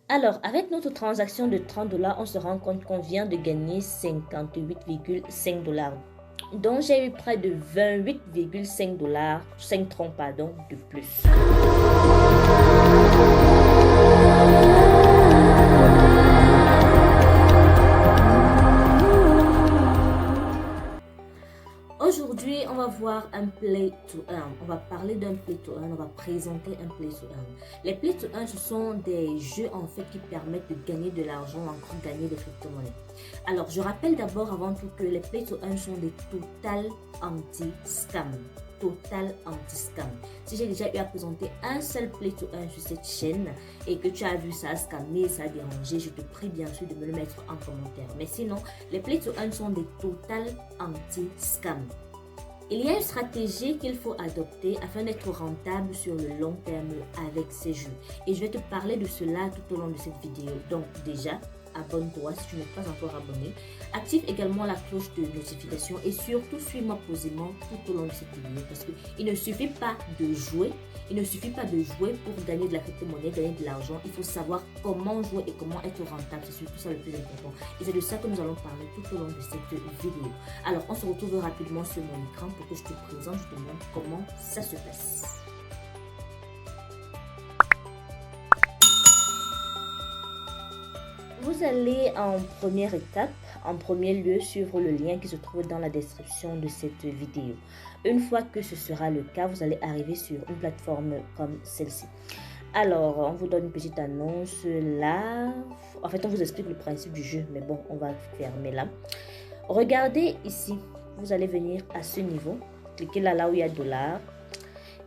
Alors, avec notre transaction de 30 $, on se rend compte qu'on vient de gagner 58,5 $. Donc, j'ai eu près de 28,5 $, 5 troncs, pardon, de plus. Aujourd'hui, on va voir un play to earn. On va parler d'un play to earn. On va présenter un play to earn. Les play to earn, ce sont des jeux en fait qui permettent de gagner de l'argent, encore gagner des crypto-monnaies. Alors, je rappelle d'abord avant tout que les play to earn sont des total anti-scam. Total anti-scam. Si j'ai déjà eu à présenter un seul play to earn sur cette chaîne et que tu as vu ça scammer, ça a dérangé, je te prie bien sûr de me le mettre en commentaire. Mais sinon, les play to earn sont des total anti-scam. Il y a une stratégie qu'il faut adopter afin d'être rentable sur le long terme avec ces jeux. Et je vais te parler de cela tout au long de cette vidéo. Donc déjà, abonne-toi si tu n'es pas encore abonné. Active également la cloche de notification et surtout suis-moi posément tout au long de cette vidéo parce qu'il ne suffit pas de jouer. Il ne suffit pas de jouer pour gagner de la crypto-monnaie, gagner de l'argent. Il faut savoir comment jouer et comment être rentable. C'est surtout ça le plus important. Et c'est de ça que nous allons parler tout au long de cette vidéo. Alors, on se retrouve rapidement sur mon écran pour que je te présente, je te montre comment ça se passe. Vous allez en première étape, en premier lieu, suivre le lien qui se trouve dans la description de cette vidéo. Une fois que ce sera le cas, vous allez arriver sur une plateforme comme celle-ci. Alors, on vous donne une petite annonce là. En fait, on vous explique le principe du jeu, mais bon, on va fermer là. Regardez ici, vous allez venir à ce niveau, cliquez là où il y a $.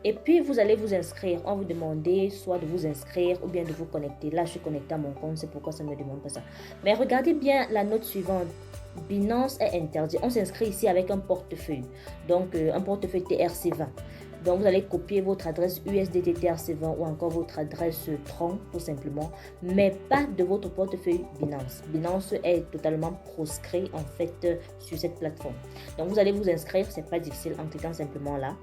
Et puis, vous allez vous inscrire. On vous demande soit de vous inscrire ou bien de vous connecter. Là, je suis connecté à mon compte, c'est pourquoi ça ne me demande pas ça. Mais regardez bien la note suivante. Binance est interdit. On s'inscrit ici avec un portefeuille. Donc, un portefeuille TRC20. Donc, vous allez copier votre adresse USDT TRC20 ou encore votre adresse Tron, tout simplement. Mais pas de votre portefeuille Binance. Binance est totalement proscrit, en fait, sur cette plateforme. Donc, vous allez vous inscrire. C'est pas difficile en cliquant simplement là.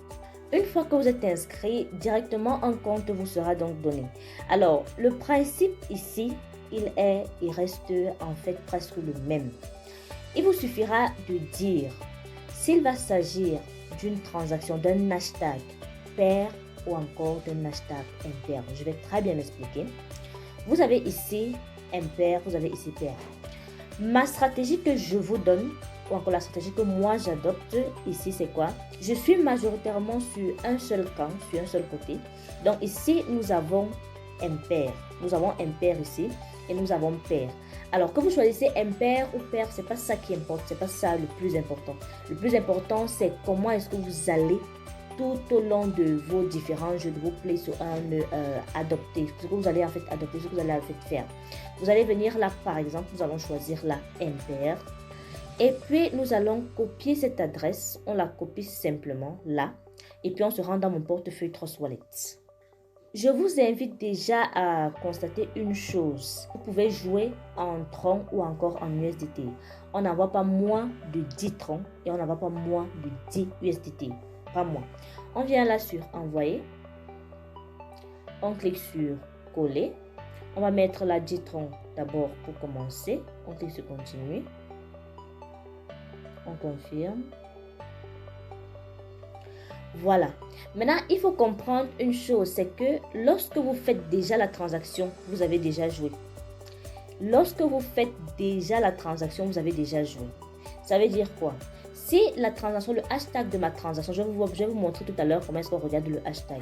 Une fois que vous êtes inscrit, directement un compte vous sera donc donné. Alors, le principe ici, il reste en fait presque le même. Il vous suffira de dire s'il va s'agir d'une transaction, d'un hashtag pair ou encore d'un hashtag impair. Je vais très bien m'expliquer. Vous avez ici impair, vous avez ici pair. Ma stratégie que je vous donne, ou encore la stratégie que moi j'adopte ici, c'est quoi? Je suis majoritairement sur un seul camp, sur un seul côté. Donc ici, nous avons impair. Nous avons impair ici et nous avons pair. Alors que vous choisissez impair ou pair, c'est pas ça qui importe, c'est pas ça le plus important. Le plus important, c'est comment est-ce que vous allez tout au long de vos différents jeux, de vos play to earn, adopter. Ce que vous allez en fait adopter, ce que vous allez en fait faire. Vous allez venir là, par exemple, nous allons choisir la impair. Et puis, nous allons copier cette adresse. On la copie simplement là. Et puis, on se rend dans mon portefeuille Trust Wallet. Je vous invite déjà à constater une chose. Vous pouvez jouer en Tron ou encore en USDT. On n'envoie pas moins de 10 Tron et on n'envoie pas moins de 10 USDT. Pas moins. On vient là sur Envoyer. On clique sur Coller. On va mettre la 10 Tron d'abord pour commencer. On clique sur Continuer. On confirme. Voilà. Maintenant, il faut comprendre une chose, c'est que lorsque vous faites déjà la transaction, vous avez déjà joué. Lorsque vous faites déjà la transaction, vous avez déjà joué. Ça veut dire quoi? Si la transaction, le hashtag de ma transaction, je vais vous montrer tout à l'heure comment est-ce qu'on regarde le hashtag.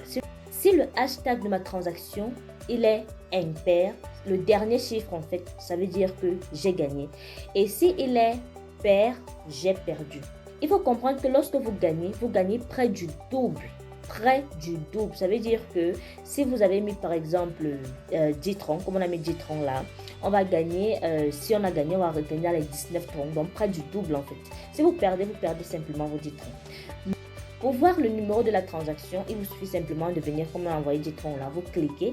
Si le hashtag de ma transaction, il est impair, le dernier chiffre en fait, ça veut dire que j'ai gagné. Et si il est pair, j'ai perdu. Il faut comprendre que lorsque vous gagnez près du double. Près du double. Ça veut dire que si vous avez mis par exemple 10 troncs, comme on a mis 10 troncs là, on va gagner, si on a gagné, on va gagner les 19 troncs. Donc près du double en fait. Si vous perdez simplement vos 10 troncs. Pour voir le numéro de la transaction, il vous suffit simplement de venir, comme on a envoyé 10 troncs là, vous cliquez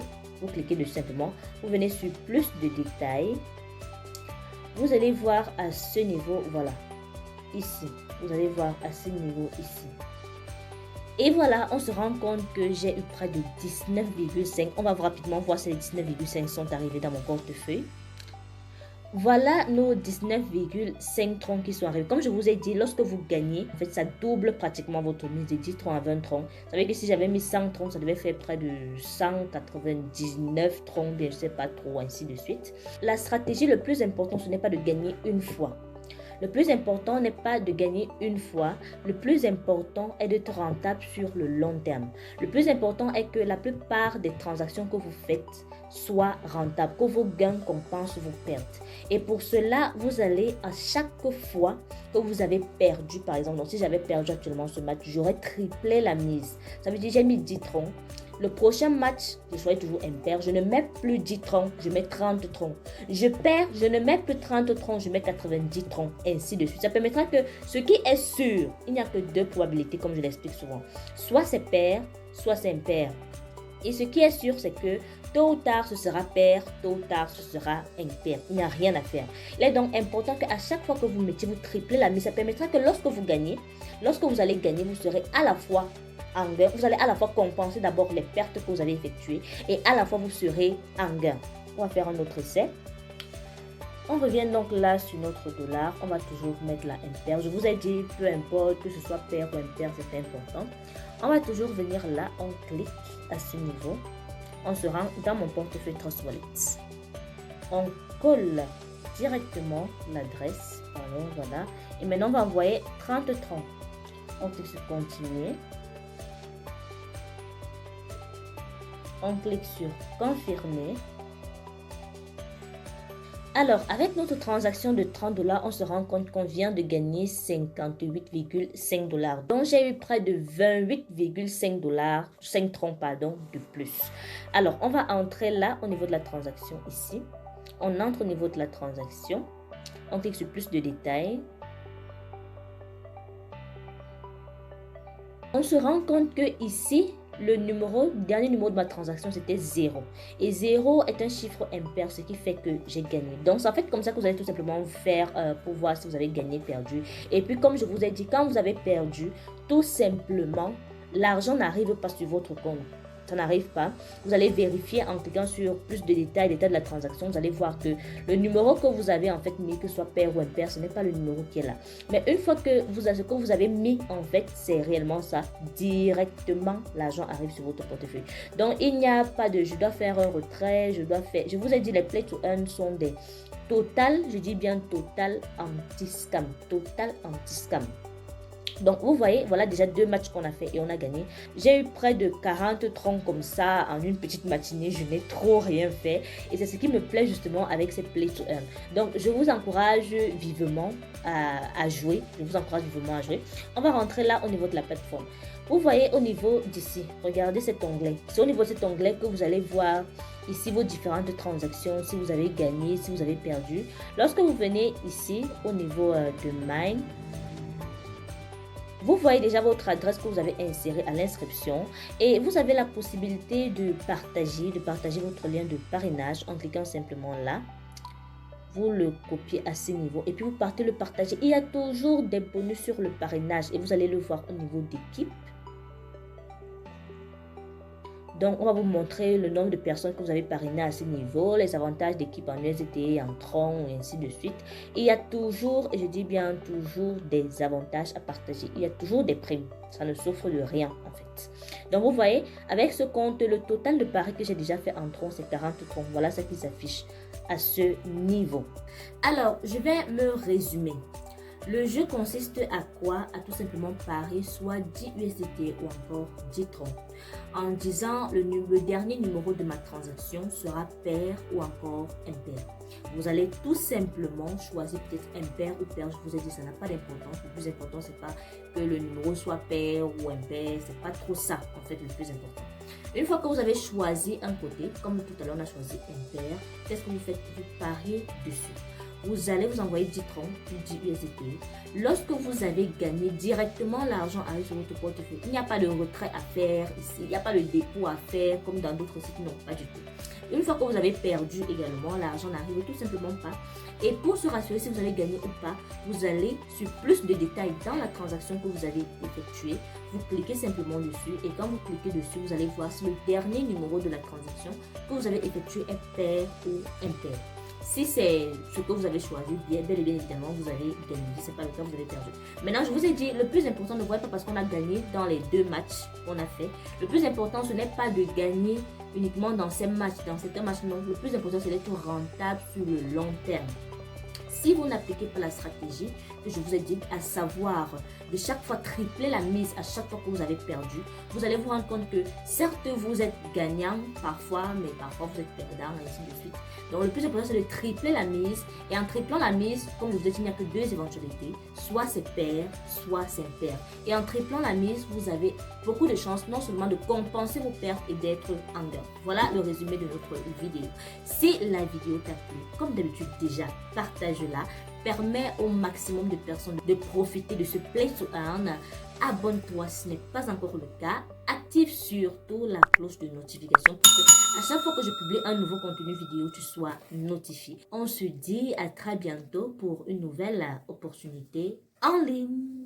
dessus simplement. Vous venez sur plus de détails. Vous allez voir à ce niveau, voilà, ici. Vous allez voir à ce niveau ici. Et voilà, on se rend compte que j'ai eu près de 19,5. On va rapidement voir si les 19,5 sont arrivés dans mon portefeuille. Voilà nos 19,5 troncs qui sont arrivés. Comme je vous ai dit, lorsque vous gagnez, en fait, ça double pratiquement votre mise de 10 troncs à 20 troncs. Vous savez que si j'avais mis 100 troncs, ça devait faire près de 199 troncs, bien je ne sais pas trop, ainsi de suite. La stratégie le plus important, ce n'est pas de gagner une fois. Le plus important n'est pas de gagner une fois, le plus important est d'être rentable sur le long terme. Le plus important est que la plupart des transactions que vous faites soient rentables, que vos gains compensent vos pertes. Et pour cela, vous allez à chaque fois que vous avez perdu, par exemple, donc si j'avais perdu actuellement ce match, j'aurais triplé la mise. Ça veut dire j'ai mis 10 troncs. Le prochain match, je serai toujours impair. Je ne mets plus 10 troncs, je mets 30 troncs. Je perds, je ne mets plus 30 troncs, je mets 90 troncs, ainsi de suite. Ça permettra que ce qui est sûr, il n'y a que deux probabilités, comme je l'explique souvent. Soit c'est pair, soit c'est impair. Et ce qui est sûr, c'est que tôt ou tard, ce sera pair, tôt ou tard, ce sera impair. Il n'y a rien à faire. Il est donc important qu'à chaque fois que vous mettez, vous triplez la mise. Ça permettra que lorsque vous gagnez, lorsque vous allez gagner, vous serez à la fois en gain. Vous allez à la fois compenser d'abord les pertes que vous avez effectuées et à la fois vous serez en gain. On va faire un autre essai. On revient donc là sur notre dollar. On va toujours mettre la impair. Je vous ai dit, peu importe que ce soit pair ou impair, c'est important. On va toujours venir là, on clique à ce niveau. On se rend dans mon portefeuille Trust Wallet. On colle directement l'adresse. Voilà. Et maintenant, on va envoyer 30 troncs. On clique sur continuer. On clique sur confirmer. Alors, avec notre transaction de 30 $, on se rend compte qu'on vient de gagner 58,5 $. Donc, j'ai eu près de 28,5 $, 5 troncs, pardon, de plus. Alors, on va entrer là au niveau de la transaction ici. On entre au niveau de la transaction. On clique sur plus de détails. On se rend compte que ici, le dernier numéro de ma transaction, c'était 0. Et 0 est un chiffre impair, ce qui fait que j'ai gagné. Donc, c'est en fait comme ça que vous allez tout simplement faire pour voir si vous avez gagné, perdu. Et puis, comme je vous ai dit, quand vous avez perdu, tout simplement, l'argent n'arrive pas sur votre compte. Ça n'arrive pas. Vous allez vérifier en cliquant sur plus de détails, l'état de la transaction. Vous allez voir que le numéro que vous avez en fait mis, que ce soit pair ou impair, ce n'est pas le numéro qui est là. Mais une fois que vous avez mis en fait, c'est réellement ça. Directement, l'argent arrive sur votre portefeuille. Donc, il n'y a pas de je dois faire un retrait, je vous ai dit, les play to earn sont des total, je dis bien total anti-scam. Total anti-scam. Donc, vous voyez, voilà déjà 2 matchs qu'on a fait et on a gagné. J'ai eu près de 40 troncs comme ça en une petite matinée. Je n'ai trop rien fait. Et c'est ce qui me plaît justement avec ces play to earn. Donc, je vous encourage vivement à jouer. Je vous encourage vivement à jouer. On va rentrer là au niveau de la plateforme. Vous voyez au niveau d'ici, regardez cet onglet. C'est au niveau de cet onglet que vous allez voir ici vos différentes transactions, si vous avez gagné, si vous avez perdu. Lorsque vous venez ici au niveau de Mine, vous voyez déjà votre adresse que vous avez insérée à l'inscription et vous avez la possibilité de partager votre lien de parrainage en cliquant simplement là. Vous le copiez à ce niveau et puis vous partez le partager. Il y a toujours des bonus sur le parrainage et vous allez le voir au niveau d'équipe. Donc, on va vous montrer le nombre de personnes que vous avez parrainées à ce niveau, les avantages d'équipe en USDT, en troncs, et ainsi de suite. Et il y a toujours, et je dis bien toujours, des avantages à partager. Il y a toujours des primes. Ça ne souffre de rien, en fait. Donc, vous voyez, avec ce compte, le total de paris que j'ai déjà fait en troncs, c'est 40 troncs. Voilà ce qui s'affiche à ce niveau. Alors, je vais me résumer. Le jeu consiste à quoi? À tout simplement parier soit 10 USDT ou encore 10 troncs. En disant le dernier numéro de ma transaction sera pair ou encore impair. Vous allez tout simplement choisir peut-être impair ou pair. Je vous ai dit, ça n'a pas d'importance. Le plus important, c'est pas que le numéro soit pair ou impair. C'est pas trop ça, en fait, le plus important. Une fois que vous avez choisi un côté, comme tout à l'heure on a choisi impair, qu'est-ce que vous faites? Vous pariez dessus. vous allez vous envoyer 10 troncs, 10 USDT. Lorsque vous avez gagné, directement l'argent arrive sur votre portefeuille. Il n'y a pas de retrait à faire ici, il n'y a pas de dépôt à faire comme dans d'autres sites, non, pas du tout. Une fois que vous avez perdu également, l'argent n'arrive tout simplement pas. Et pour se rassurer si vous avez gagné ou pas, vous allez sur plus de détails dans la transaction que vous avez effectuée. Vous cliquez simplement dessus et quand vous cliquez dessus, vous allez voir si le dernier numéro de la transaction que vous avez effectué est pair ou impair. Si c'est ce que vous avez choisi, bien évidemment, vous avez gagné. Si ce n'est pas le cas, vous avez perdu. Maintenant, je vous ai dit, le plus important, ne voyez pas parce qu'on a gagné dans les 2 matchs qu'on a fait. Le plus important, ce n'est pas de gagner uniquement dans ces matchs, dans certains matchs, non. Le plus important, c'est d'être rentable sur le long terme. Si vous n'appliquez pas la stratégie que je vous ai dit, à savoir de chaque fois tripler la mise à chaque fois que vous avez perdu, vous allez vous rendre compte que certes vous êtes gagnant parfois, mais parfois vous êtes perdant, et ainsi de suite. Donc le plus important c'est de tripler la mise, et en triplant la mise, comme je vous ai dit, il n'y a que 2 éventualités, soit c'est pair, soit c'est impair. Et en triplant la mise, vous avez beaucoup de chances non seulement de compenser vos pertes et d'être en gain. Voilà le résumé de notre vidéo. Si la vidéo t'a plu, comme d'habitude déjà, partage-la. Permet au maximum de personnes de profiter de ce Play to Earn. Abonne-toi si ce n'est pas encore le cas. Active surtout la cloche de notification pour que à chaque fois que je publie un nouveau contenu vidéo, tu sois notifié. On se dit à très bientôt pour une nouvelle opportunité en ligne.